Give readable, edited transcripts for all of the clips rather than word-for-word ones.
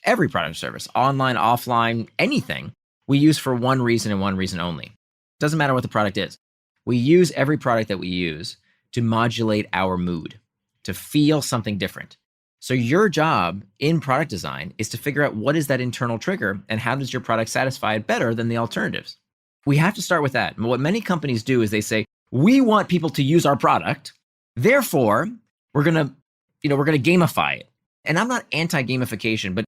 every product or service, online, offline, anything, we use for one reason and one reason only. Doesn't matter what the product is. We use every product that we use to modulate our mood, to feel something different. So your job in product design is to figure out what is that internal trigger and how does your product satisfy it better than the alternatives. We have to start with that. And what many companies do is they say, we want people to use our product. Therefore, we're going to gamify it. And I'm not anti-gamification, but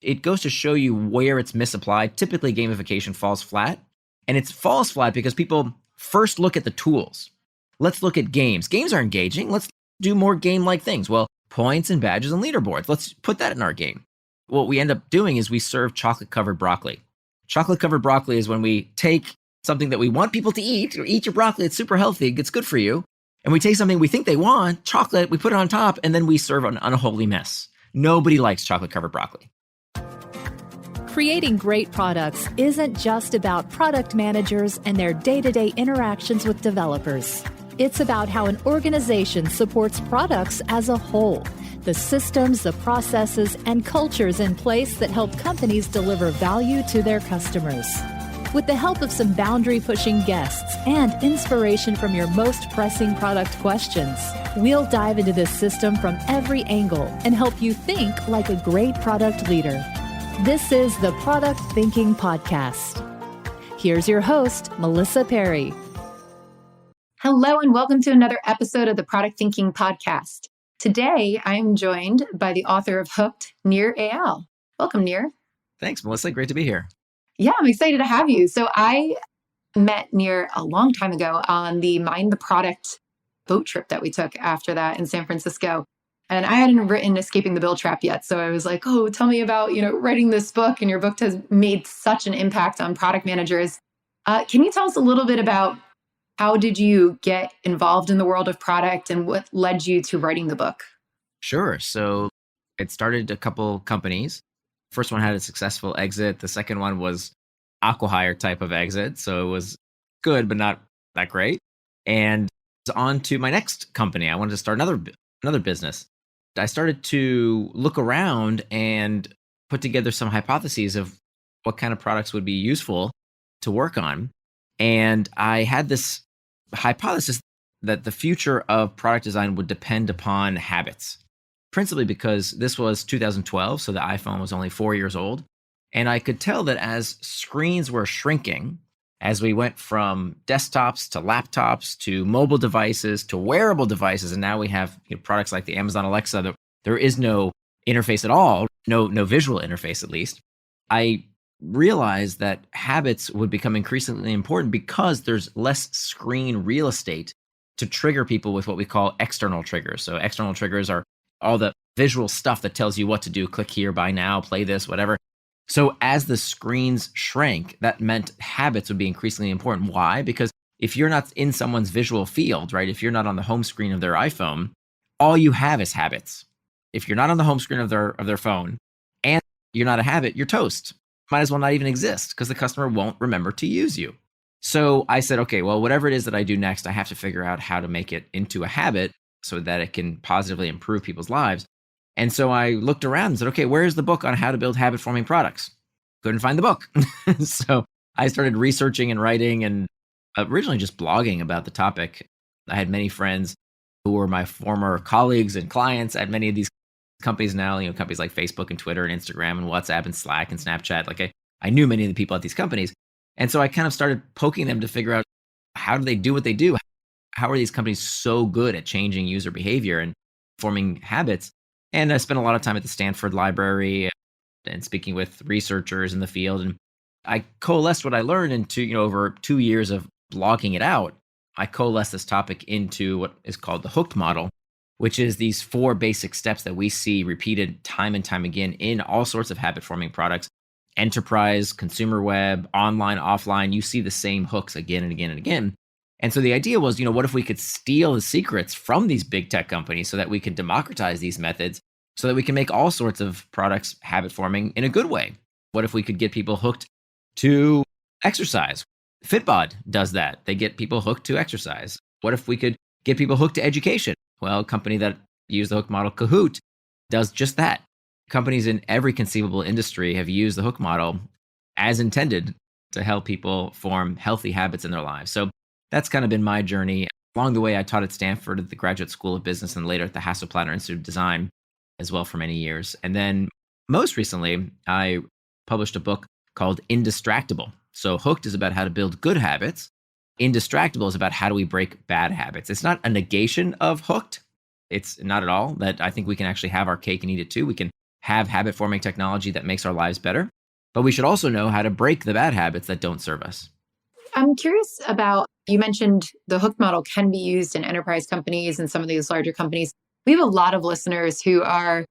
it goes to show you where it's misapplied. Typically, gamification falls flat. And it falls flat because people first look at the tools. Let's look at games. Games are engaging. Let's do more game-like things. Well, points and badges and leaderboards. Let's put that in our game. What we end up doing is we serve chocolate-covered broccoli. Chocolate-covered broccoli is when we take something that we want people to eat. Eat your broccoli. It's super healthy. It's good for you. And we take something we think they want, chocolate, we put it on top, and then we serve an unholy mess. Nobody likes chocolate-covered broccoli. Creating great products isn't just about product managers and their day-to-day interactions with developers. It's about how an organization supports products as a whole, the systems, the processes, and cultures in place that help companies deliver value to their customers. With the help of some boundary-pushing guests and inspiration from your most pressing product questions, we'll dive into this system from every angle and help you think like a great product leader. This is the Product Thinking Podcast. Here's your host, Melissa Perri. Hello, and welcome to another episode of the Product Thinking Podcast. Today, I am joined by the author of Hooked, Nir Eyal. Welcome, Nir. Thanks, Melissa. Great to be here. Yeah, I'm excited to have you. So I met Nir a long time ago on the Mind the Product boat trip that we took after that in San Francisco. And I hadn't written Escaping the Bill Trap yet. So I was like, oh, tell me about, writing this book. And your book has made such an impact on product managers. Can you tell us a little bit about how did you get involved in the world of product and what led you to writing the book? Sure. So it started a couple companies. First one had a successful exit. The second one was acqui-hire type of exit. So it was good, but not that great. And on to my next company. I wanted to start another business. I started to look around and put together some hypotheses of what kind of products would be useful to work on. And I had this hypothesis that the future of product design would depend upon habits, principally because this was 2012, so the iPhone was only 4 years old. And I could tell that as screens were shrinking, as we went from desktops to laptops to mobile devices to wearable devices, and now we have products like the Amazon Alexa, that there is no interface at all, no visual interface at least. I realized that habits would become increasingly important because there's less screen real estate to trigger people with what we call external triggers. So external triggers are all the visual stuff that tells you what to do. Click here, buy now, play this, whatever. So as the screens shrank, that meant habits would be increasingly important. Why? Because if you're not in someone's visual field, right? If you're not on the home screen of their iPhone, all you have is habits. If you're not on the home screen of their phone and you're not a habit, you're toast. Might as well not even exist because the customer won't remember to use you. So I said, okay, well, whatever it is that I do next, I have to figure out how to make it into a habit so that it can positively improve people's lives. And so I looked around and said, okay, where's the book on how to build habit-forming products? Couldn't find the book. So I started researching and writing and originally just blogging about the topic. I had many friends who were my former colleagues and clients at many of these companies now, companies like Facebook and Twitter and Instagram and WhatsApp and Slack and Snapchat. Like I knew many of the people at these companies. And so I kind of started poking them to figure out, how do they do what they do? How are these companies so good at changing user behavior and forming habits? And I spent a lot of time at the Stanford Library and speaking with researchers in the field. And I coalesced what I learned into, over 2 years of blogging it out. I coalesced this topic into what is called the Hooked model, which is these 4 basic steps that we see repeated time and time again in all sorts of habit-forming products. Enterprise, consumer web, online, offline, you see the same hooks again and again and again. And so the idea was, what if we could steal the secrets from these big tech companies so that we can democratize these methods so that we can make all sorts of products habit-forming in a good way? What if we could get people hooked to exercise? Fitbod does that. They get people hooked to exercise. What if we could get people hooked to education? Well, a company that used the Hook model, Kahoot, does just that. companies in every conceivable industry have used the hook model as intended to help people form healthy habits in their lives. So that's kind of been my journey. Along the way, I taught at Stanford at the Graduate School of Business and later at the Hasselplattner Institute of Design as well for many years. And then most recently, I published a book called Indistractable. So Hooked is about how to build good habits. Indistractable is about how do we break bad habits. It's not a negation of Hooked. It's not at all. That I think we can actually have our cake and eat it too. We can have habit forming technology that makes our lives better, but we should also know how to break the bad habits that don't serve us. I'm curious about, you mentioned the Hook model can be used in enterprise companies and some of these larger companies. We have a lot of listeners who are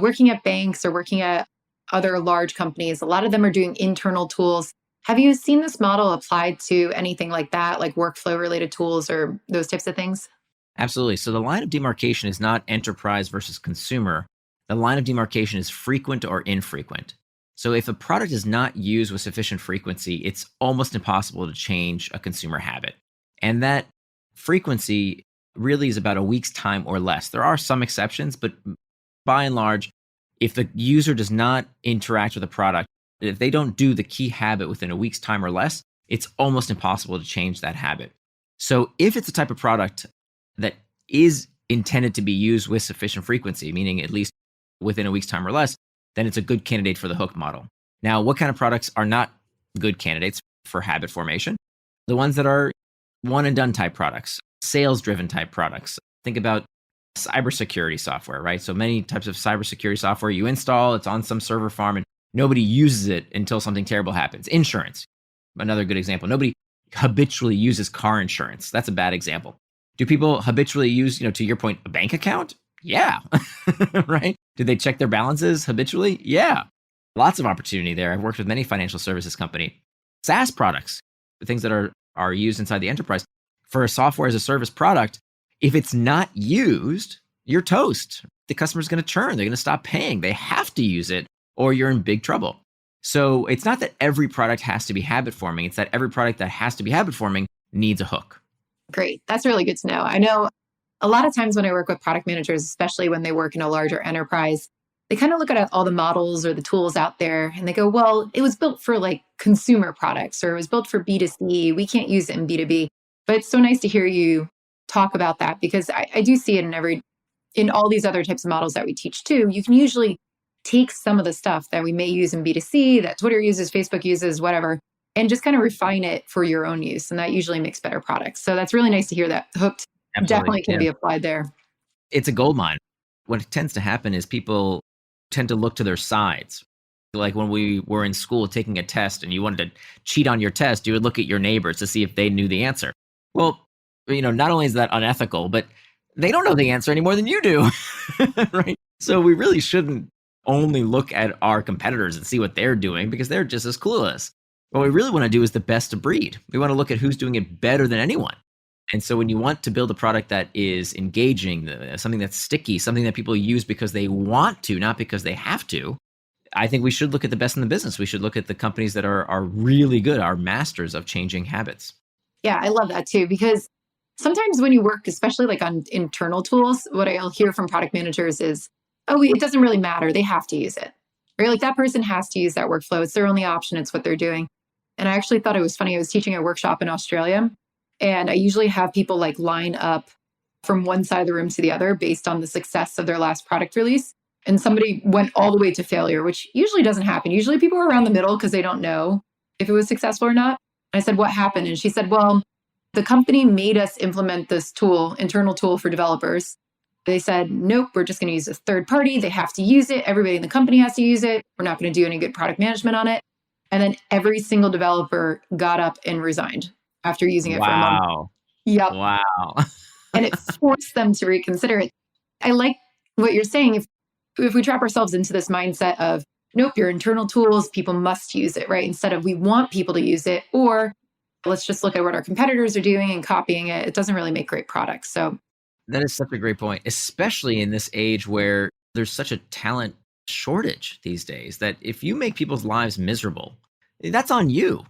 working at banks or working at other large companies. A lot of them are doing internal tools. Have you seen this model applied to anything like that, like workflow related tools or those types of things? Absolutely. So the line of demarcation is not enterprise versus consumer. The line of demarcation is frequent or infrequent. So if a product is not used with sufficient frequency, it's almost impossible to change a consumer habit. And that frequency really is about a week's time or less. There are some exceptions, but by and large, if the user does not interact with a product, if they don't do the key habit within a week's time or less, it's almost impossible to change that habit. So if it's a type of product that is intended to be used with sufficient frequency, meaning at least within a week's time or less, then it's a good candidate for the Hook model. Now, what kind of products are not good candidates for habit formation? The ones that are one and done type products, sales driven type products. Think about cybersecurity software, right? So many types of cybersecurity software you install, it's on some server farm and nobody uses it until something terrible happens. Insurance, another good example. Nobody habitually uses car insurance. That's a bad example. Do people habitually use, to your point, a bank account? Yeah. Right? Do they check their balances habitually? Yeah. Lots of opportunity there. I've worked with many financial services company. SaaS products, the things that are used inside the enterprise. For a software as a service product, if it's not used, you're toast. The customer's going to churn. They're going to stop paying. They have to use it or you're in big trouble. So it's not that every product has to be habit forming. It's that every product that has to be habit forming needs a hook. Great. That's really good to know. I know a lot of times when I work with product managers, especially when they work in a larger enterprise, they kind of look at all the models or the tools out there and they go, well, it was built for like consumer products or it was built for B2C. We can't use it in B2B. But it's so nice to hear you talk about that because I do see it in all these other types of models that we teach too. You can usually take some of the stuff that we may use in B2C, that Twitter uses, Facebook uses, whatever, and just kind of refine it for your own use. And that usually makes better products. So that's really nice to hear that Hooked definitely can be applied there. It's a gold mine. What tends to happen is people tend to look to their sides. Like when we were in school taking a test and you wanted to cheat on your test, you would look at your neighbors to see if they knew the answer. Well, not only is that unethical, but they don't know the answer any more than you do, right? So we really shouldn't only look at our competitors and see what they're doing because they're just as cool as us. What we really want to do is the best of breed. We want to look at who's doing it better than anyone. And so when you want to build a product that is engaging, something that's sticky, something that people use because they want to, not because they have to, I think we should look at the best in the business. We should look at the companies that are really good, are masters of changing habits. Yeah, I love that too, because sometimes when you work, especially like on internal tools, what I'll hear from product managers is, oh, it doesn't really matter. They have to use it. Or like that person has to use that workflow. It's their only option. It's what they're doing. And I actually thought it was funny. I was teaching a workshop in Australia, and I usually have people like line up from one side of the room to the other based on the success of their last product release. And somebody went all the way to failure, which usually doesn't happen. Usually people are around the middle because they don't know if it was successful or not. I said, what happened? And she said, well, the company made us implement this tool, internal tool for developers. They said, nope, we're just going to use a third party. They have to use it. Everybody in the company has to use it. We're not going to do any good product management on it. And then every single developer got up and resigned after using it for a month. Wow. Yep. Wow. And it forced them to reconsider it. I like what you're saying. If we trap ourselves into this mindset of, nope, your internal tools, people must use it, right? Instead of we want people to use it, or let's just look at what our competitors are doing and copying it. It doesn't really make great products. So that is such a great point, especially in this age where there's such a talent shortage these days that if you make people's lives miserable, that's on you.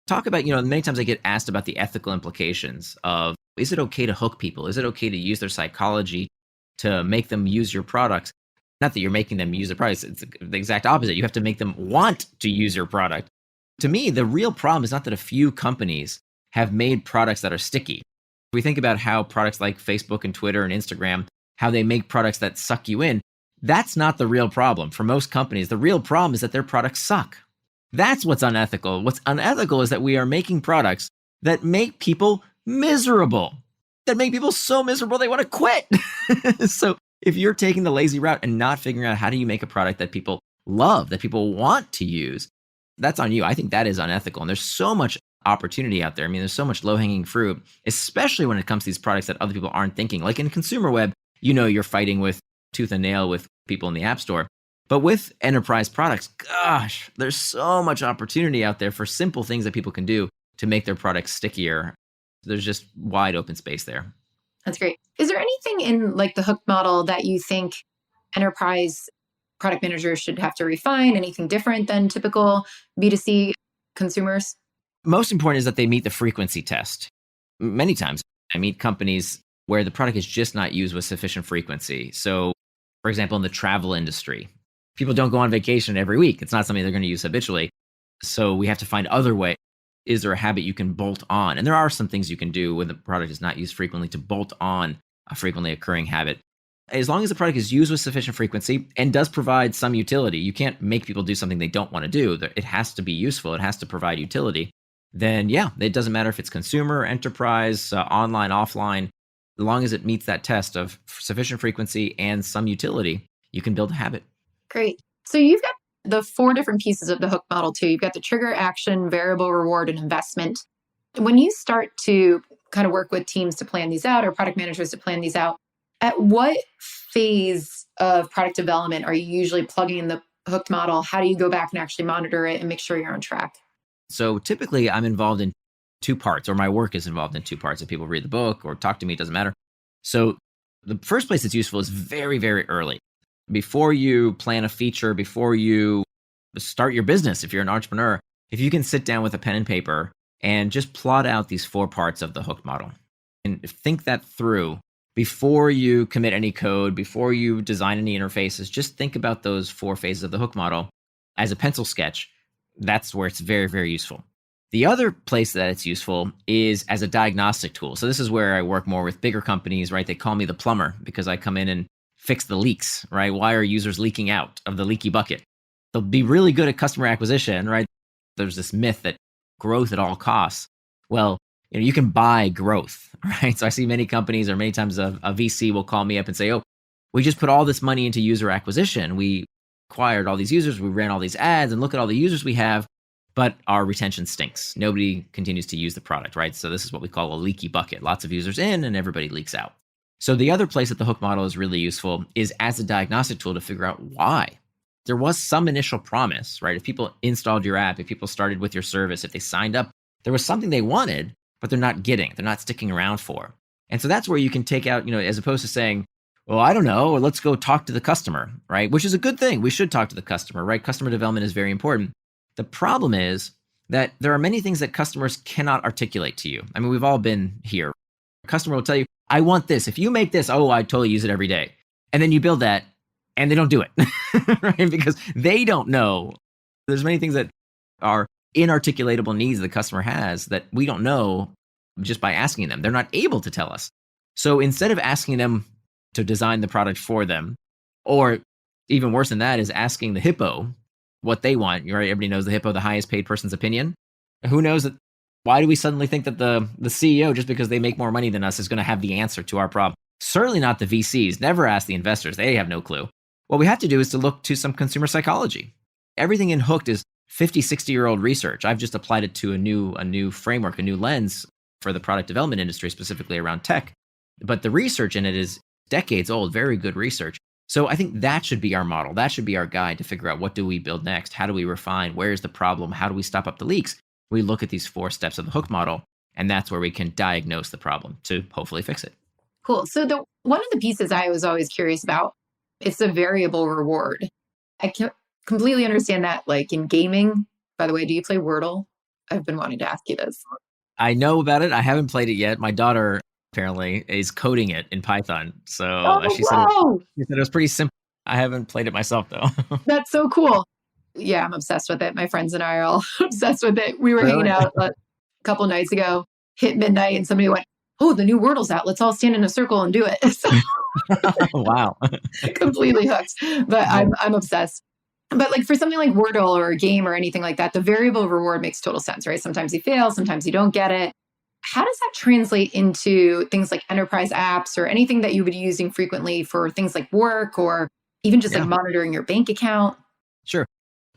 Talk about, many times I get asked about the ethical implications of, is it okay to hook people? Is it okay to use their psychology to make them use your products? Not that you're making them use the product. It's the exact opposite. You have to make them want to use your product. To me, the real problem is not that a few companies have made products that are sticky. If we think about how products like Facebook and Twitter and Instagram, how they make products that suck you in, that's not the real problem. For most companies, the real problem is that their products suck. That's what's unethical. What's unethical is that we are making products that make people miserable, that make people so miserable they want to quit. So if you're taking the lazy route and not figuring out how do you make a product that people love, that people want to use, that's on you. I think that is unethical. And there's so much opportunity out there. I mean, there's so much low-hanging fruit, especially when it comes to these products that other people aren't thinking. Like in consumer web, you're fighting with tooth and nail with people in the App Store. But with enterprise products, gosh, there's so much opportunity out there for simple things that people can do to make their products stickier. There's just wide open space there. That's great. Is there anything in like the hook model that you think enterprise product managers should have to refine? Anything different than typical B2C consumers? Most important is that they meet the frequency test. Many times I meet companies where the product is just not used with sufficient frequency. So, for example, in the travel industry, people don't go on vacation every week. It's not something they're going to use habitually. So we have to find other ways. Is there a habit you can bolt on? And there are some things you can do when the product is not used frequently to bolt on a frequently occurring habit. As long as the product is used with sufficient frequency and does provide some utility, you can't make people do something they don't want to do. It has to be useful. It has to provide utility. Then yeah, it doesn't matter if it's consumer, enterprise, online, offline. As long as it meets that test of sufficient frequency and some utility, you can build a habit. Great. So you've got the 4 different pieces of the hook model too. You've got the trigger, action, variable, reward, and investment. When you start to kind of work with teams to plan these out or product managers to plan these out, at what phase of product development are you usually plugging in the hooked model? How do you go back and actually monitor it and make sure you're on track? So typically I'm involved in 2 parts, or my work is involved in 2 parts. If people read the book or talk to me, it doesn't matter. So the first place it's useful is very, very early. Before you plan a feature, before you start your business, if you're an entrepreneur, if you can sit down with a pen and paper and just plot out these 4 parts of the hooked model and think that through before you commit any code, before you design any interfaces, just think about those 4 phases of the hook model as a pencil sketch. That's where it's very, very useful. The other place that it's useful is as a diagnostic tool. So this is where I work more with bigger companies, right? They call me the plumber because I come in and fix the leaks, right? Why are users leaking out of the leaky bucket? They'll be really good at customer acquisition, right? There's this myth that growth at all costs. Well, you can buy growth, right? So I see many companies or many times a VC will call me up and say, oh, we just put all this money into user acquisition. We acquired all these users. We ran all these ads and look at all the users we have, but our retention stinks. Nobody continues to use the product, right? So this is what we call a leaky bucket. Lots of users in and everybody leaks out. So the other place that the hook model is really useful is as a diagnostic tool to figure out why. There was some initial promise, right? If people installed your app, if people started with your service, if they signed up, there was something they wanted, but they're not getting, they're not sticking around for. And so that's where you can take out, as opposed to saying, well, I don't know, let's go talk to the customer, right? Which is a good thing. We should talk to the customer, right? Customer development is very important. The problem is that there are many things that customers cannot articulate to you. I mean, we've all been here. A customer will tell you, I want this. If you make this, oh, I totally use it every day. And then you build that and they don't do it, right? Because they don't know. There's many things that are inarticulatable needs the customer has that we don't know just by asking them. They're not able to tell us. So instead of asking them to design the product for them, or even worse than that is asking the hippo what they want, right? Everybody knows the hippo, the highest paid person's opinion. Who knows that? Why do we suddenly think that the CEO, just because they make more money than us, is going to have the answer to our problem? Certainly not the VCs. Never ask the investors. They have no clue. What we have to do is to look to some consumer psychology. Everything in Hooked is 50, 60-year-old research. I've just applied it to a new framework, a new lens for the product development industry, specifically around tech. But the research in it is decades old, very good research. So I think that should be our model. That should be our guide to figure out what do we build next? How do we refine? Where's the problem? How do we stop up the leaks? We look at these 4 steps of the Hook model, and that's where we can diagnose the problem to hopefully fix it. Cool. So one of the pieces I was always curious about, it's a variable reward. I can completely understand that, like in gaming. By the way, do you play Wordle? I've been wanting to ask you this. I know about it. I haven't played it yet. My daughter apparently is coding it in Python. So she said it was pretty simple. I haven't played it myself though. That's so cool. Yeah, I'm obsessed with it. My friends and I are all obsessed with it. We were hanging Really? out a couple nights ago, hit midnight, and somebody went, "Oh, the new Wordle's out. Let's all stand in a circle and do it." So Wow. completely hooked. But Right. I'm obsessed. But like for something like Wordle or a game or anything like that, the variable reward makes total sense, right? Sometimes you fail, sometimes you don't get it. How does that translate into things like enterprise apps or anything that you would be using frequently for things like work or even just like Yeah, monitoring your bank account? sure.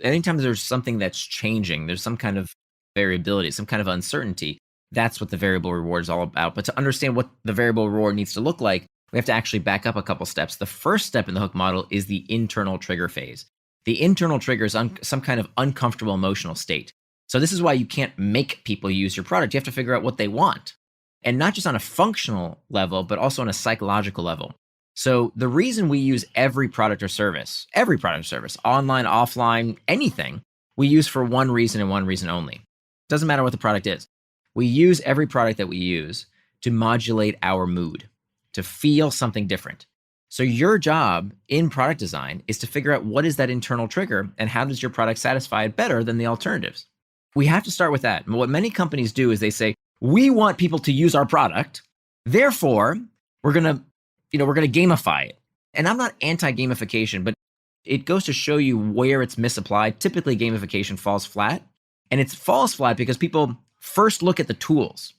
Anytime there's something that's changing, there's some kind of variability, some kind of uncertainty. That's what the variable reward is all about. But to understand what the variable reward needs to look like, we have to actually back up a couple steps. The first step in the hook model is the internal trigger phase. The internal trigger is some kind of uncomfortable emotional state. So this is why you can't make people use your product. You have to figure out what they want. And not just on a functional level, but also on a psychological level. So the reason we use every product or service, online, offline, anything, we use for one reason and one reason only. Doesn't matter what the product is. We use every product that we use to modulate our mood, to feel something different. So your job in product design is to figure out what is that internal trigger and how does your product satisfy it better than the alternatives. We have to start with that. And what many companies do is they say, we want people to use our product. Therefore, we're going to gamify it. And I'm not anti-gamification, but it goes to show you where it's misapplied. Typically, gamification falls flat. And it falls flat because people first look at the tools.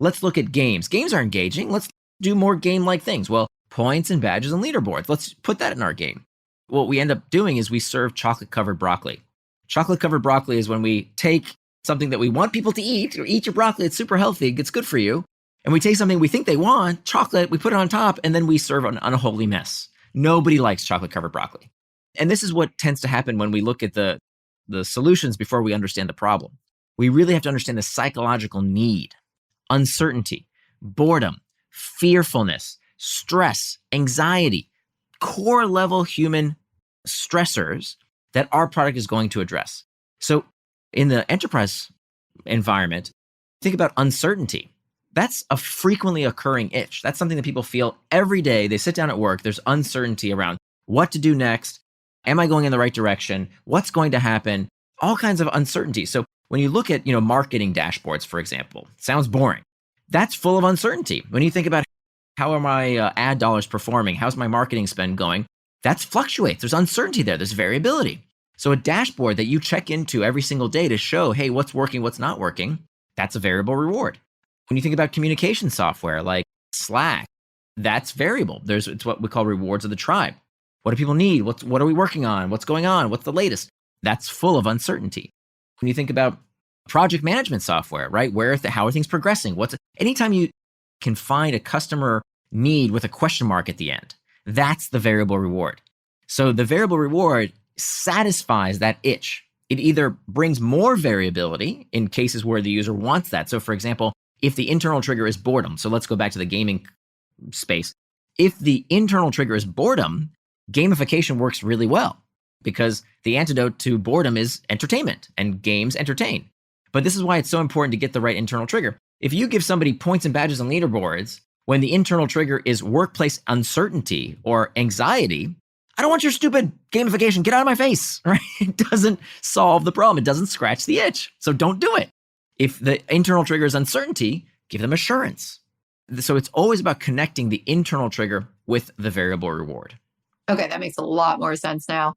Let's look at games. Games are engaging. Let's do more game-like things. Well, points and badges and leaderboards. Let's put that in our game. What we end up doing is we serve chocolate-covered broccoli. Chocolate-covered broccoli is when we take something that we want people to eat, or eat your broccoli, it's super healthy, it's good for you, and we take something we think they want, chocolate, we put it on top, and then we serve an unholy mess. Nobody likes chocolate-covered broccoli. And this is what tends to happen when we look at the solutions before we understand the problem. We really have to understand the psychological need, uncertainty, boredom, fearfulness, stress, anxiety, core level human stressors that our product is going to address. So in the enterprise environment, think about uncertainty. That's a frequently occurring itch. That's something that people feel every day. They sit down at work, there's uncertainty around what to do next. Am I going in the right direction? What's going to happen? All kinds of uncertainty. So when you look at, marketing dashboards, for example, sounds boring. That's full of uncertainty. When you think about how are my ad dollars performing? How's my marketing spend going? That fluctuates. There's uncertainty there. There's variability. So a dashboard that you check into every single day to show, hey, what's working, what's not working, that's a variable reward. When you think about communication software like Slack, that's variable. It's what we call rewards of the tribe. What do people need? What are we working on? What's going on? What's the latest? That's full of uncertainty. When you think about project management software, right? How are things progressing? Anytime you can find a customer need with a question mark at the end, that's the variable reward. So the variable reward satisfies that itch. It either brings more variability in cases where the user wants that. So for example, if the internal trigger is boredom, so let's go back to the gaming space. If the internal trigger is boredom, gamification works really well because the antidote to boredom is entertainment, and games entertain. But this is why it's so important to get the right internal trigger. If you give somebody points and badges and leaderboards when the internal trigger is workplace uncertainty or anxiety, I don't want your stupid gamification. Get out of my face, right? It doesn't solve the problem. It doesn't scratch the itch. So don't do it. If the internal trigger is uncertainty, give them assurance. So it's always about connecting the internal trigger with the variable reward. Okay, that makes a lot more sense now.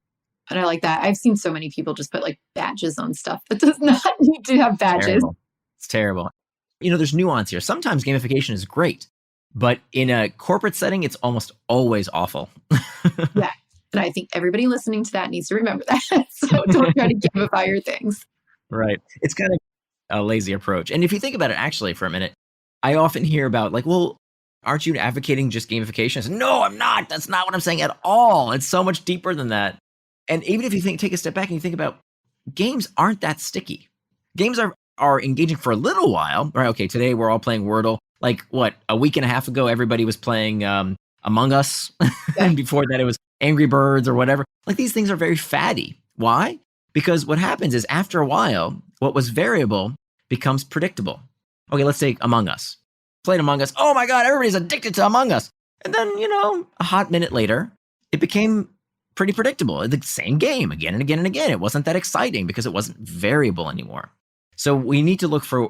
And I like that. I've seen so many people just put like badges on stuff that does not need to have badges. Terrible. It's terrible. There's nuance here. Sometimes gamification is great, but in a corporate setting, it's almost always awful. Yeah. And I think everybody listening to that needs to remember that. So don't try to gamify your things. Right. It's kind of a lazy approach. And if you think about it actually for a minute, I often hear about like, well, aren't you advocating just gamification? I say, no, I'm not. That's not what I'm saying at all. It's so much deeper than that. And even if you take a step back and you think about games aren't that sticky. Games are engaging for a little while, right? Okay, today we're all playing Wordle. Like what, a week and a half ago, everybody was playing Among Us. And before that, it was Angry Birds or whatever. Like these things are very fatty. Why? Because what happens is after a while, what was variable becomes predictable. Okay, let's take Among Us. Played Among Us. Oh my God, everybody's addicted to Among Us. And then, a hot minute later, it became pretty predictable. The same game again and again and again. It wasn't that exciting because it wasn't variable anymore. So we need to look for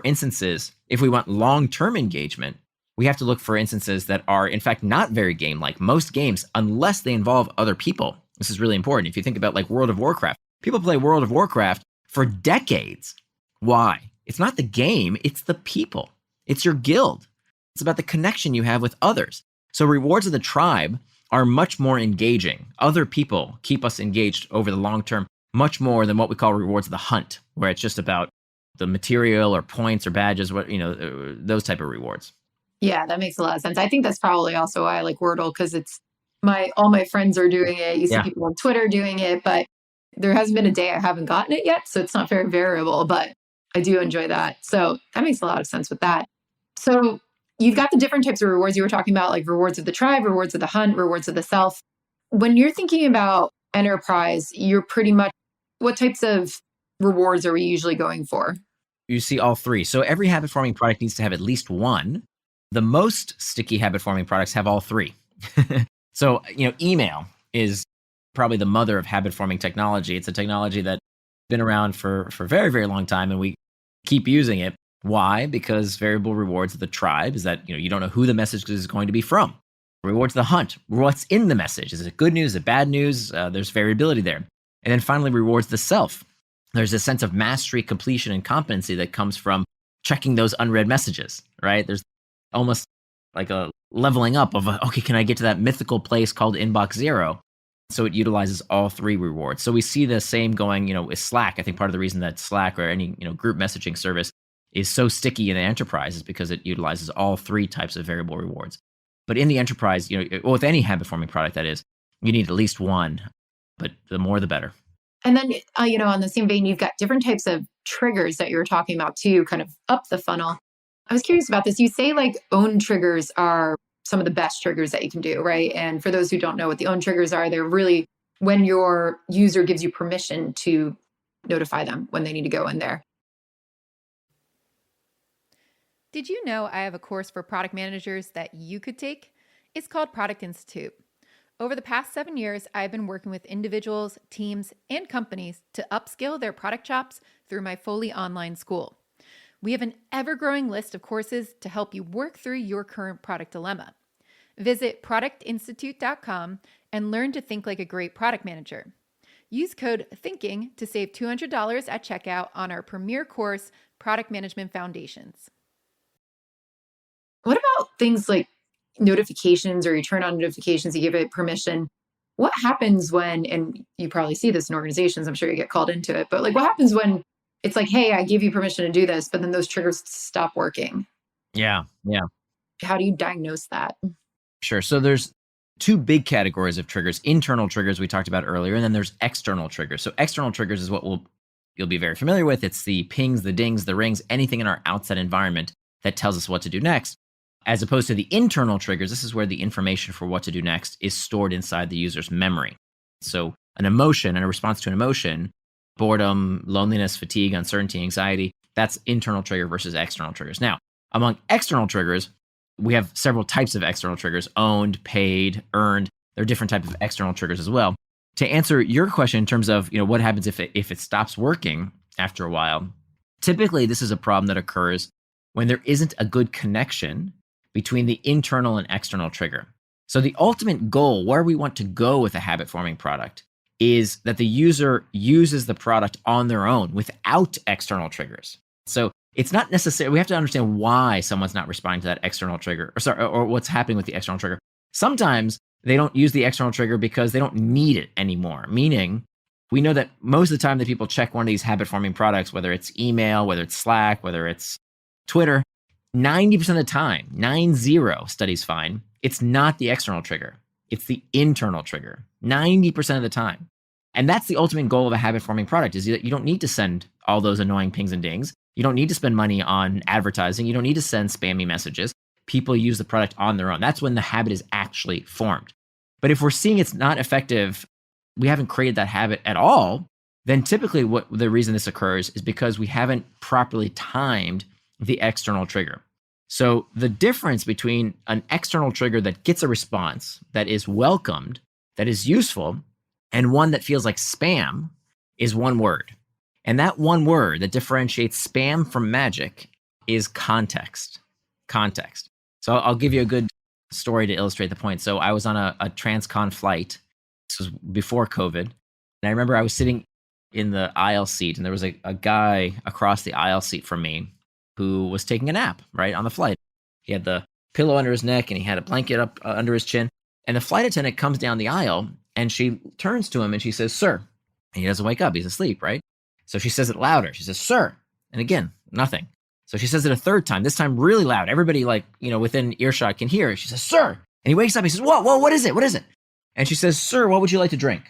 instances, if we want long-term engagement, we have to look for instances that are, in fact, not very game-like. Most games, unless they involve other people, this is really important. If you think about like World of Warcraft, people play World of Warcraft for decades. Why? It's not the game, it's the people. It's your guild. It's about the connection you have with others. So rewards of the tribe are much more engaging. Other people keep us engaged over the long term, much more than what we call rewards of the hunt, where it's just about the material or points or badges, those type of rewards. Yeah, that makes a lot of sense. I think that's probably also why I like Wordle, because it's all my friends are doing it. You see people on Twitter doing it, but there hasn't been a day I haven't gotten it yet. So it's not very variable, but I do enjoy that. So that makes a lot of sense with that. So you've got the different types of rewards you were talking about, like rewards of the tribe, rewards of the hunt, rewards of the self. When you're thinking about enterprise, you're pretty much, what types of rewards are we usually going for? You see all three. So every habit forming product needs to have at least one. The most sticky habit forming products have all three. So, email is probably the mother of habit forming technology. It's a technology that's been around for a very, very long time, and we keep using it. Why? Because variable rewards of the tribe is that, you don't know who the message is going to be from. Rewards of the hunt, what's in the message? Is it good news? Is it bad news? There's variability there. And then finally, rewards the self. There's a sense of mastery, completion, and competency that comes from checking those unread messages, right? There's almost like a leveling up of, okay, can I get to that mythical place called inbox 0? So it utilizes all three rewards. So we see the same going, with Slack. I think part of the reason that Slack or any, group messaging service is so sticky in the enterprise is because it utilizes all three types of variable rewards. But in the enterprise, with any habit forming product, that is, you need at least one, but the more the better. And then, on the same vein, you've got different types of triggers that you were talking about too, kind of up the funnel. I was curious about this. You say like own triggers are some of the best triggers that you can do, right? And for those who don't know what the own triggers are, they're really when your user gives you permission to notify them when they need to go in there. Did you know I have a course for product managers that you could take? It's called Product Institute. Over the past 7 years, I've been working with individuals, teams, and companies to upskill their product chops through my fully online school. We have an ever-growing list of courses to help you work through your current product dilemma. Visit productinstitute.com and learn to think like a great product manager. Use code THINKING to save $200 at checkout on our premier course, Product Management Foundations. What about things like notifications, or you turn on notifications, you give it permission? What happens when, and you probably see this in organizations, I'm sure you get called into it, but like what happens when it's like, hey, I give you permission to do this, but then those triggers stop working? Yeah. How do you diagnose that? Sure. So there's two big categories of triggers. Internal triggers we talked about earlier, and then there's external triggers. So external triggers is what you'll be very familiar with. It's the pings, the dings, the rings, anything in our outside environment that tells us what to do next. As opposed to the internal triggers, this is where the information for what to do next is stored inside the user's memory. So an emotion and a response to an emotion, boredom, loneliness, fatigue, uncertainty, anxiety, that's internal trigger versus external triggers. Now, among external triggers, we have several types of external triggers: owned, paid, earned. There are different types of external triggers as well. To answer your question in terms of what happens if it stops working after a while, typically this is a problem that occurs when there isn't a good connection between the internal and external trigger. So the ultimate goal, where we want to go with a habit forming product, is that the user uses the product on their own without external triggers. So it's not necessary. We have to understand why someone's not responding to that external trigger, or what's happening with the external trigger. Sometimes they don't use the external trigger because they don't need it anymore. Meaning, we know that most of the time that people check one of these habit forming products, whether it's email, whether it's Slack, whether it's Twitter, 90% of the time, 90 studies find, it's not the external trigger. It's the internal trigger, 90% of the time. And that's the ultimate goal of a habit forming product, is that you don't need to send all those annoying pings and dings. You don't need to spend money on advertising. You don't need to send spammy messages. People use the product on their own. That's when the habit is actually formed. But if we're seeing it's not effective, we haven't created that habit at all, then typically the reason this occurs is because we haven't properly timed the external trigger. So the difference between an external trigger that gets a response that is welcomed, that is useful and one that feels like spam is one word. And that one word that differentiates spam from magic is context. Context. So I'll give you a good story to illustrate the point. So I was on a transcon flight. This was before COVID. And I remember I was sitting in the aisle seat, and there was a guy across the aisle seat from me who was taking a nap, right, on the flight. He had the pillow under his neck, and he had a blanket up under his chin. And the flight attendant comes down the aisle, and she turns to him, and she says, "Sir." And he doesn't wake up. He's asleep, right? So she says it louder. She says, "Sir." And again, nothing. So she says it a third time, this time really loud. Everybody, within earshot can hear it. She says, "Sir." And he wakes up. He says, "Whoa, what is it? What is it?" And she says, "Sir, what would you like to drink?"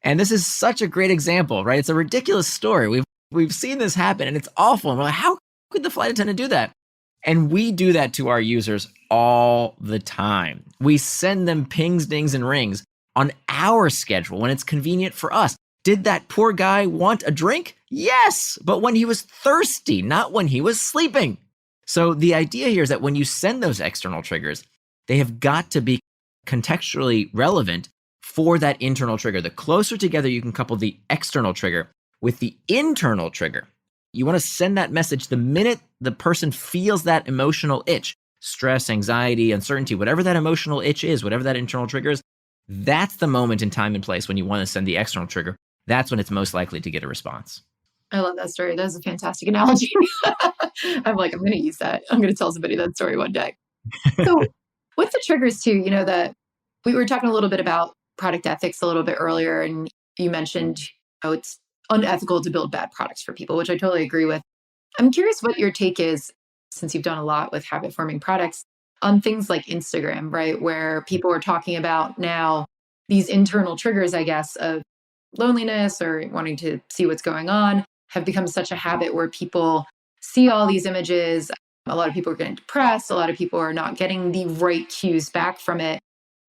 And this is such a great example, right? It's a ridiculous story. We've seen this happen, and it's awful. And we're like, how could the flight attendant do that? And we do that to our users all the time. We send them pings, dings, and rings on our schedule when it's convenient for us. Did that poor guy want a drink? Yes, but when he was thirsty, not when he was sleeping. So the idea here is that when you send those external triggers, they have got to be contextually relevant for that internal trigger. The closer together you can couple the external trigger with the internal trigger, you want to send that message the minute the person feels that emotional itch, stress, anxiety, uncertainty, whatever that emotional itch is, whatever that internal trigger is, that's the moment in time and place when you want to send the external trigger. That's when it's most likely to get a response. I love that story. That's a fantastic analogy. I'm going to use that. I'm going to tell somebody that story one day. So with the triggers too, that we were talking a little bit about product ethics a little bit earlier, and you mentioned it's unethical to build bad products for people, which I totally agree with. I'm curious what your take is, since you've done a lot with habit forming products, on things like Instagram, right? Where people are talking about now these internal triggers, I guess, of loneliness or wanting to see what's going on have become such a habit where people see all these images. A lot of people are getting depressed. A lot of people are not getting the right cues back from it,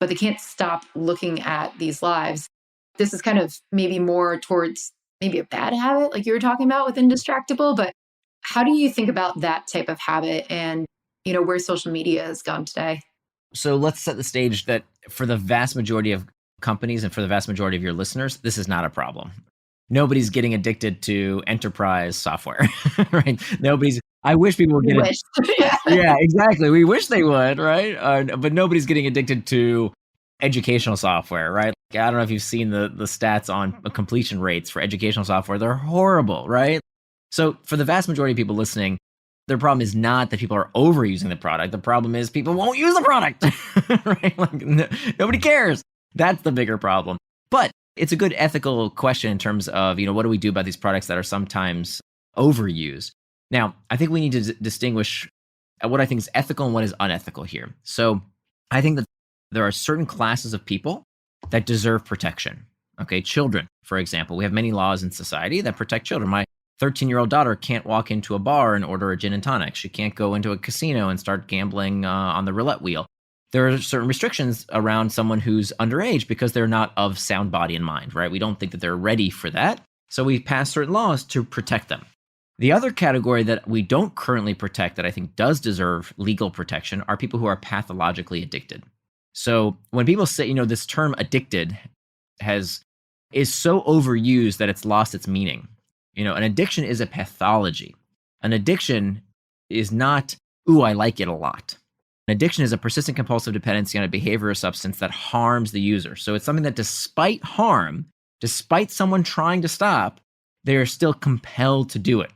but they can't stop looking at these lives. This is kind of maybe more towards maybe a bad habit, like you were talking about with Indistractable. But how do you think about that type of habit and, where social media has gone today? So let's set the stage that for the vast majority of companies and for the vast majority of your listeners, this is not a problem. Nobody's getting addicted to enterprise software, right? I wish people would get it. Yeah, exactly. We wish they would, right? But nobody's getting addicted to educational software, right? I don't know if you've seen the stats on completion rates for educational software. They're horrible, right? So for the vast majority of people listening, their problem is not that people are overusing the product. The problem is people won't use the product, right? Nobody cares. That's the bigger problem. But it's a good ethical question in terms of, what do we do about these products that are sometimes overused? Now, I think we need to distinguish what I think is ethical and what is unethical here. So I think that there are certain classes of people that deserve protection. Okay, children, for example. We have many laws in society that protect children. My 13-year-old daughter can't walk into a bar and order a gin and tonic. She can't go into a casino and start gambling on the roulette wheel. There are certain restrictions around someone who's underage because they're not of sound body and mind, right? We don't think that they're ready for that. So we pass certain laws to protect them. The other category that we don't currently protect that I think does deserve legal protection are people who are pathologically addicted. So when people say, this term addicted is so overused that it's lost its meaning. An addiction is a pathology. An addiction is not, ooh, I like it a lot. An addiction is a persistent compulsive dependency on a behavior or substance that harms the user. So it's something that despite harm, despite someone trying to stop, they are still compelled to do it.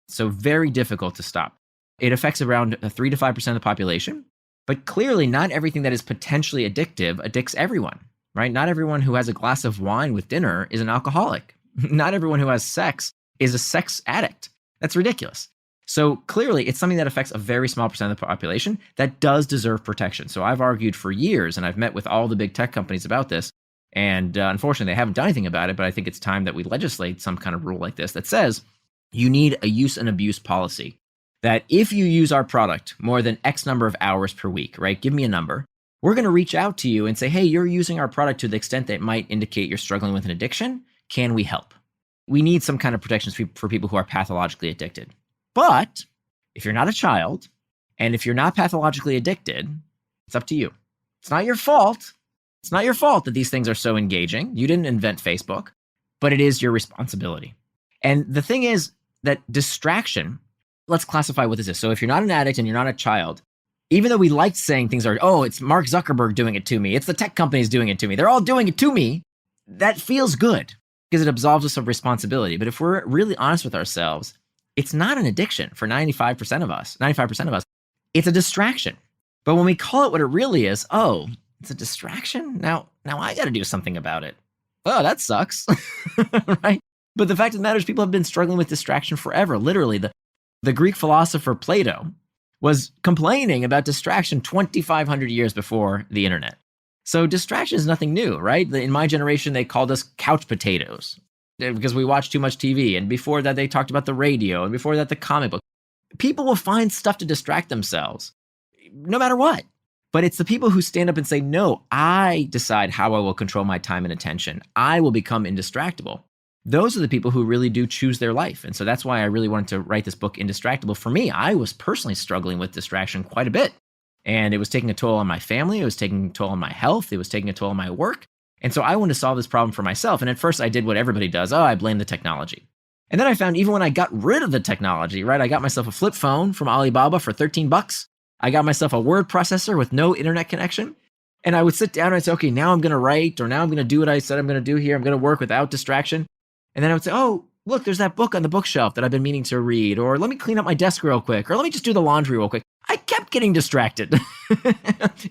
So very difficult to stop. It affects around 3 to 5% of the population, but clearly not everything that is potentially addictive addicts everyone, right? Not everyone who has a glass of wine with dinner is an alcoholic. Not everyone who has sex is a sex addict. That's ridiculous. So clearly it's something that affects a very small percent of the population that does deserve protection. So I've argued for years, and I've met with all the big tech companies about this, and unfortunately they haven't done anything about it, but I think it's time that we legislate some kind of rule like this that says you need a use and abuse policy. That if you use our product more than X number of hours per week, right? Give me a number. We're going to reach out to you and say, hey, you're using our product to the extent that it might indicate you're struggling with an addiction. Can we help? We need some kind of protections for people who are pathologically addicted. But if you're not a child and if you're not pathologically addicted, it's up to you. It's not your fault. It's not your fault that these things are so engaging. You didn't invent Facebook, but it is your responsibility. And the thing is that distraction, let's classify what this is. So if you're not an addict and you're not a child, even though we liked saying things are, oh, it's Mark Zuckerberg doing it to me, it's the tech companies doing it to me, they're all doing it to me, that feels good because it absolves us of responsibility. But if we're really honest with ourselves, it's not an addiction for 95% of us. It's a distraction. But when we call it what it really is, oh, it's a distraction? Now I got to do something about it. Oh, that sucks. Right? But the fact of the matter is people have been struggling with distraction forever. Literally, the Greek philosopher Plato was complaining about distraction 2,500 years before the internet. So distraction is nothing new, right? In my generation, they called us couch potatoes because we watched too much TV. And before that, they talked about the radio. And before that, the comic book. People will find stuff to distract themselves no matter what. But it's the people who stand up and say, no, I decide how I will control my time and attention. I will become indistractable. Those are the people who really do choose their life. And so that's why I really wanted to write this book, Indistractable. For me, I was personally struggling with distraction quite a bit. And it was taking a toll on my family. It was taking a toll on my health. It was taking a toll on my work. And so I wanted to solve this problem for myself. And at first I did what everybody does. Oh, I blame the technology. And then I found even when I got rid of the technology, right? I got myself a flip phone from Alibaba for $13. I got myself a word processor with no internet connection. And I would sit down and I'd say, okay, now I'm going to write, or now I'm going to do what I said I'm going to do here. I'm going to work without distraction. And then I would say, oh, look, there's that book on the bookshelf that I've been meaning to read, or let me clean up my desk real quick, or let me just do the laundry real quick. I kept getting distracted,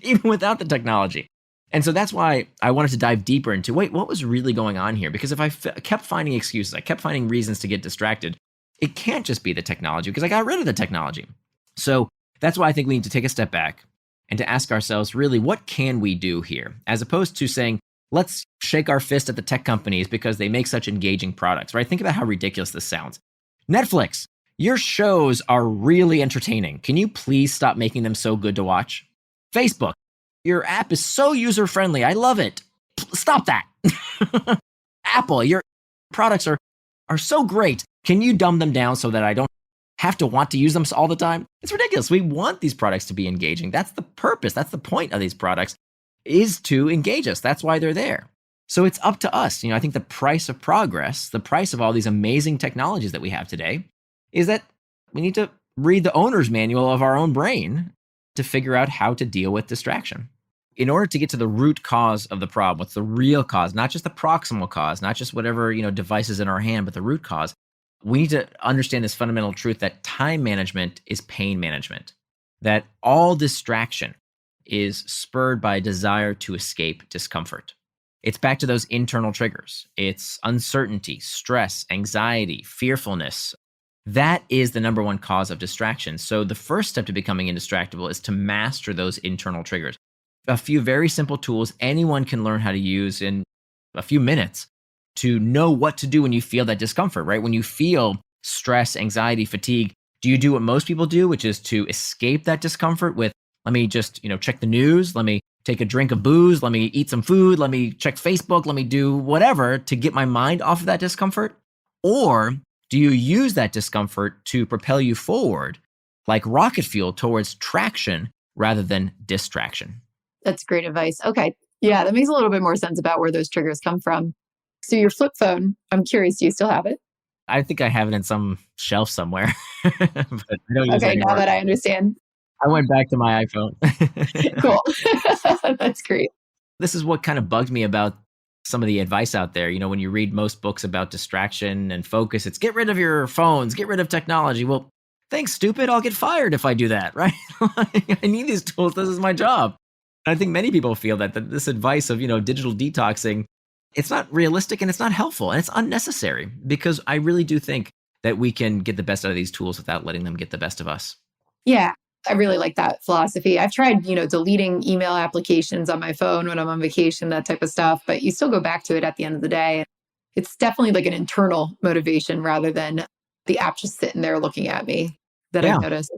even without the technology. And so that's why I wanted to dive deeper into, wait, what was really going on here? Because if I kept finding excuses, I kept finding reasons to get distracted, it can't just be the technology because I got rid of the technology. So that's why I think we need to take a step back and to ask ourselves, really, what can we do here? As opposed to saying, let's shake our fist at the tech companies because they make such engaging products, right? Think about how ridiculous this sounds. Netflix, your shows are really entertaining. Can you please stop making them so good to watch? Facebook, your app is so user-friendly. I love it. Stop that. Apple, your products are so great. Can you dumb them down so that I don't have to want to use them all the time? It's ridiculous. We want these products to be engaging. That's the purpose. That's the point of these products, is to engage us. That's why they're there. So it's up to us. I think the price of progress, the price of all these amazing technologies that we have today, is that we need to read the owner's manual of our own brain to figure out how to deal with distraction. In order to get to the root cause of the problem, what's the real cause, not just the proximal cause, not just whatever, devices in our hand, but the root cause, we need to understand this fundamental truth that time management is pain management, that all distraction is spurred by a desire to escape discomfort. It's back to those internal triggers. It's uncertainty, stress, anxiety, fearfulness. That is the number one cause of distraction. So the first step to becoming indistractable is to master those internal triggers. A few very simple tools anyone can learn how to use in a few minutes to know what to do when you feel that discomfort, right? When you feel stress, anxiety, fatigue, do you do what most people do, which is to escape that discomfort with, let me just, check the news, let me take a drink of booze, let me eat some food, let me check Facebook, let me do whatever to get my mind off of that discomfort? Or do you use that discomfort to propel you forward like rocket fuel towards traction rather than distraction? That's great advice. Okay. Yeah, that makes a little bit more sense about where those triggers come from. So your flip phone, I'm curious, do you still have it? I think I have it in some shelf somewhere, but I don't use it Okay, anymore. now that I understand. I went back to my iPhone. Cool. That's great. This is what kind of bugged me about some of the advice out there. When you read most books about distraction and focus, it's get rid of your phones, get rid of technology. Well, thanks, stupid. I'll get fired if I do that, right? I need these tools. This is my job. And I think many people feel that this advice of, digital detoxing, it's not realistic and it's not helpful and it's unnecessary, because I really do think that we can get the best out of these tools without letting them get the best of us. Yeah, I really like that philosophy. I've tried, deleting email applications on my phone when I'm on vacation, that type of stuff, but you still go back to it at the end of the day. It's definitely like an internal motivation rather than the app just sitting there looking at me that I've noticed.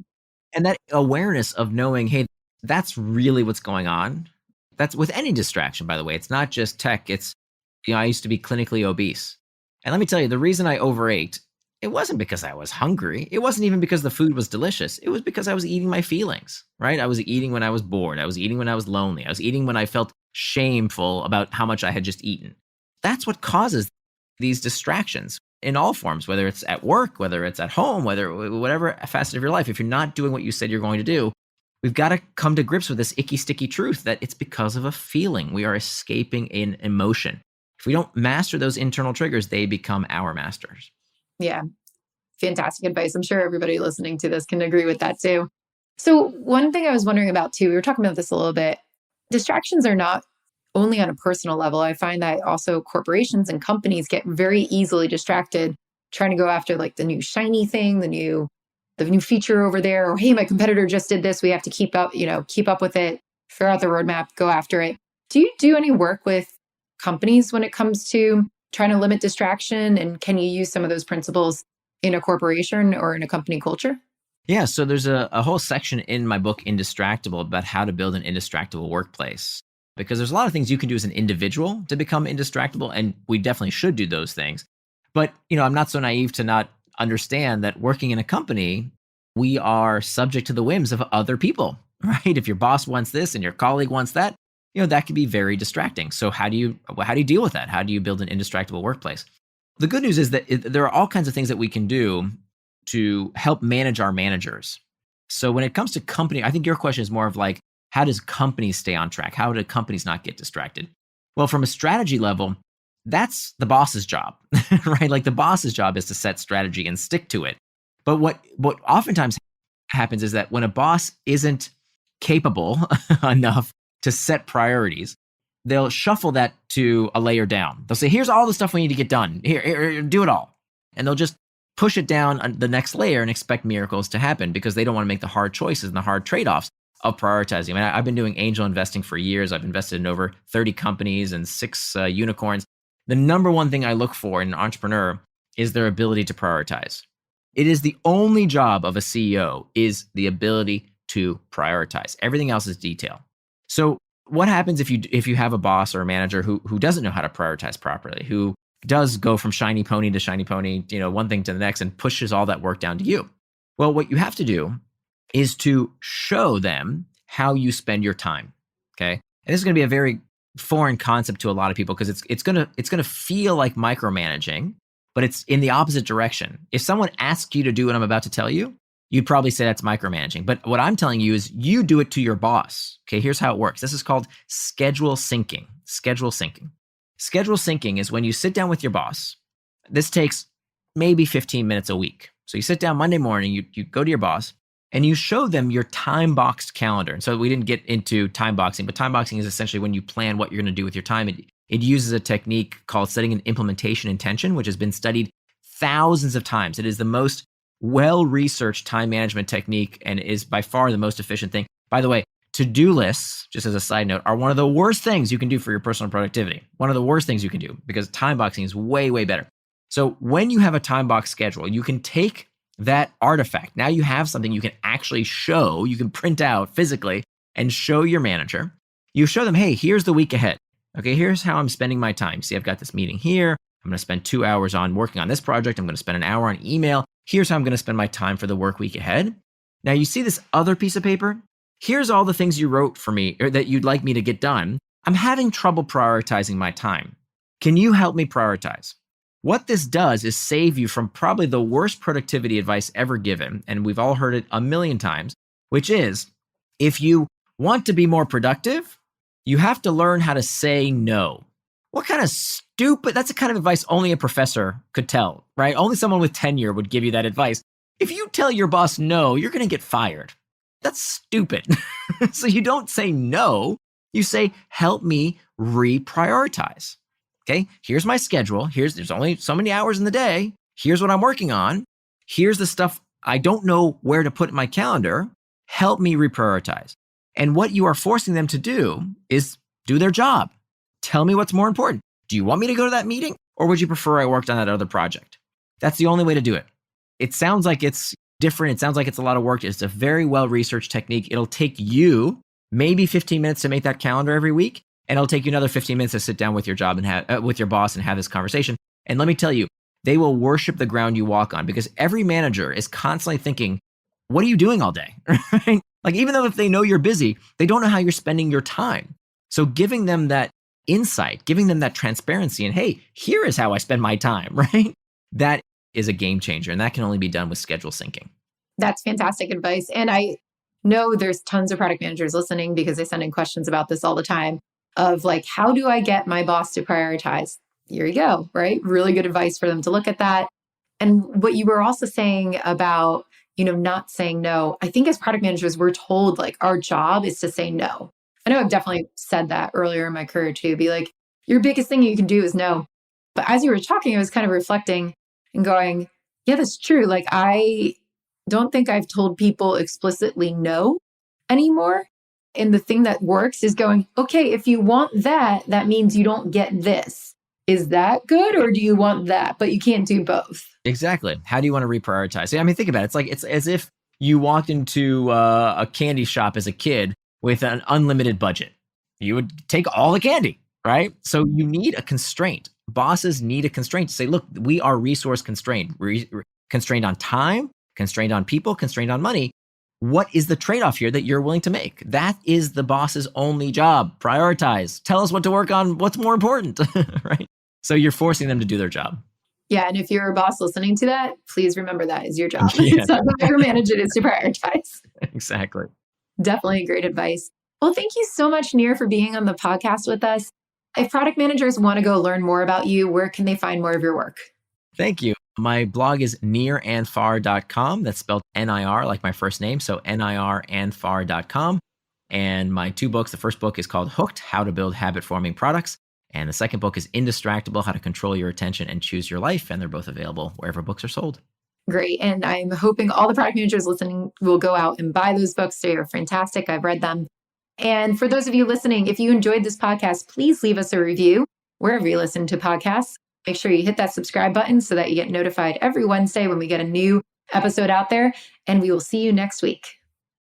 And that awareness of knowing, hey, that's really what's going on. That's with any distraction, by the way. It's not just tech. It's, I used to be clinically obese. And let me tell you, the reason I overate, it wasn't because I was hungry. It wasn't even because the food was delicious. It was because I was eating my feelings, right? I was eating when I was bored. I was eating when I was lonely. I was eating when I felt shameful about how much I had just eaten. That's what causes these distractions in all forms, whether it's at work, whether it's at home, whatever facet of your life. If you're not doing what you said you're going to do, we've got to come to grips with this icky, sticky truth that it's because of a feeling. We are escaping an emotion. If we don't master those internal triggers, they become our masters. Yeah. Fantastic advice. I'm sure everybody listening to this can agree with that too. So one thing I was wondering about too, we were talking about this a little bit. Distractions are not only on a personal level. I find that also corporations and companies get very easily distracted trying to go after like the new shiny thing, the new feature over there, or hey, my competitor just did this. We have to keep up with it, figure out the roadmap, go after it. Do you do any work with companies when it comes to trying to limit distraction? And can you use some of those principles in a corporation or in a company culture? Yeah, so there's a whole section in my book, Indistractable, about how to build an indistractable workplace. Because there's a lot of things you can do as an individual to become indistractable, and we definitely should do those things. But, I'm not so naive to not understand that working in a company, we are subject to the whims of other people, right? If your boss wants this and your colleague wants that, that can be very distracting. So how do you deal with that? How do you build an indistractable workplace? The good news is that there are all kinds of things that we can do to help manage our managers. So when it comes to company, I think your question is more of like, how does companies stay on track? How do companies not get distracted? Well, from a strategy level, that's the boss's job, right? Like the boss's job is to set strategy and stick to it. But what oftentimes happens is that when a boss isn't capable enough to set priorities, they'll shuffle that to a layer down. They'll say, here's all the stuff we need to get done. Here, do it all. And they'll just push it down on the next layer and expect miracles to happen because they don't want to make the hard choices and the hard trade-offs of prioritizing. I mean, I've been doing angel investing for years. I've invested in over 30 companies and 6 unicorns. The number one thing I look for in an entrepreneur is their ability to prioritize. It is the only job of a CEO is the ability to prioritize. Everything else is detail. So what happens if you have a boss or a manager who doesn't know how to prioritize properly, who does go from shiny pony to shiny pony, one thing to the next and pushes all that work down to you? Well, what you have to do is to show them how you spend your time. Okay. And this is going to be a very foreign concept to a lot of people because it's going to feel like micromanaging, but it's in the opposite direction. If someone asks you to do what I'm about to tell you, you'd probably say that's micromanaging. But what I'm telling you is you do it to your boss. Okay, here's how it works. This is called schedule syncing. Schedule syncing. Schedule syncing is when you sit down with your boss. This takes maybe 15 minutes a week. So you sit down Monday morning, you go to your boss, and you show them your time-boxed calendar. And so we didn't get into time boxing, but time boxing is essentially when you plan what you're going to do with your time. It uses a technique called setting an implementation intention, which has been studied thousands of times. It is the most well-researched time management technique and is by far the most efficient thing. By the way, to-do lists, just as a side note, are one of the worst things you can do for your personal productivity. One of the worst things you can do because time boxing is way, way better. So when you have a time box schedule, you can take that artifact. Now you have something you can actually show, you can print out physically and show your manager. You show them, hey, here's the week ahead. Okay, here's how I'm spending my time. See, I've got this meeting here. I'm going to spend 2 hours on working on this project. I'm going to spend an hour on email. Here's how I'm going to spend my time for the work week ahead. Now you see this other piece of paper? Here's all the things you wrote for me or that you'd like me to get done. I'm having trouble prioritizing my time. Can you help me prioritize? What this does is save you from probably the worst productivity advice ever given, and we've all heard it a million times, which is if you want to be more productive, you have to learn how to say no. What kind of stupid, that's the kind of advice only a professor could tell, right? Only someone with tenure would give you that advice. If you tell your boss no, you're going to get fired. That's stupid. So you don't say no, you say, help me reprioritize. Okay, here's my schedule. There's only so many hours in the day. Here's what I'm working on. Here's the stuff I don't know where to put in my calendar. Help me reprioritize. And what you are forcing them to do is do their job. Tell me what's more important. Do you want me to go to that meeting or would you prefer I worked on that other project? That's the only way to do it. It sounds like it's different. It sounds like it's a lot of work. It's a very well-researched technique. It'll take you maybe 15 minutes to make that calendar every week. And it'll take you another 15 minutes to sit down with your job and with your boss and have this conversation. And let me tell you, they will worship the ground you walk on because every manager is constantly thinking, what are you doing all day? Right? Like even though if they know you're busy, they don't know how you're spending your time. So giving them that insight, giving them that transparency, and hey, here is how I spend my time, right? That is a game changer. And that can only be done with schedule syncing. That's fantastic advice. And I know there's tons of product managers listening because they send in questions about this all the time of like, how do I get my boss to prioritize? Here you go, right? Really good advice for them to look at that. And what you were also saying about, not saying no. I think as product managers, we're told like our job is to say no. I know I've definitely said that earlier in my career too, be like, your biggest thing you can do is no. But as you were talking, I was kind of reflecting and going, yeah, that's true. Like, I don't think I've told people explicitly no anymore. And the thing that works is going, okay, if you want that, that means you don't get this. Is that good? Or do you want that? But you can't do both. Exactly. How do you want to reprioritize? I mean, think about it. It's as if you walked into a candy shop as a kid with an unlimited budget. You would take all the candy, right? So you need a constraint. Bosses need a constraint to say, look, we are resource constrained. Constrained on time, constrained on people, constrained on money. What is the trade-off here that you're willing to make? That is the boss's only job. Prioritize. Tell us what to work on. What's more important, right? So you're forcing them to do their job. Yeah. And if you're a boss listening to that, please remember that is your job. Yeah. It's not to micromanage it, it's to prioritize. Exactly. Definitely great advice. Well, thank you so much, Nir, for being on the podcast with us. If product managers want to go learn more about you, where can they find more of your work? Thank you. My blog is nirandfar.com. That's spelled N-I-R, like my first name. So nirandfar.com. And my 2 books, the first book is called Hooked, How to Build Habit-Forming Products. And the second book is Indistractable, How to Control Your Attention and Choose Your Life. And they're both available wherever books are sold. Great. And I'm hoping all the product managers listening will go out and buy those books. They are fantastic. I've read them. And for those of you listening, if you enjoyed this podcast, please leave us a review wherever you listen to podcasts. Make sure you hit that subscribe button so that you get notified every Wednesday when we get a new episode out there. And we will see you next week.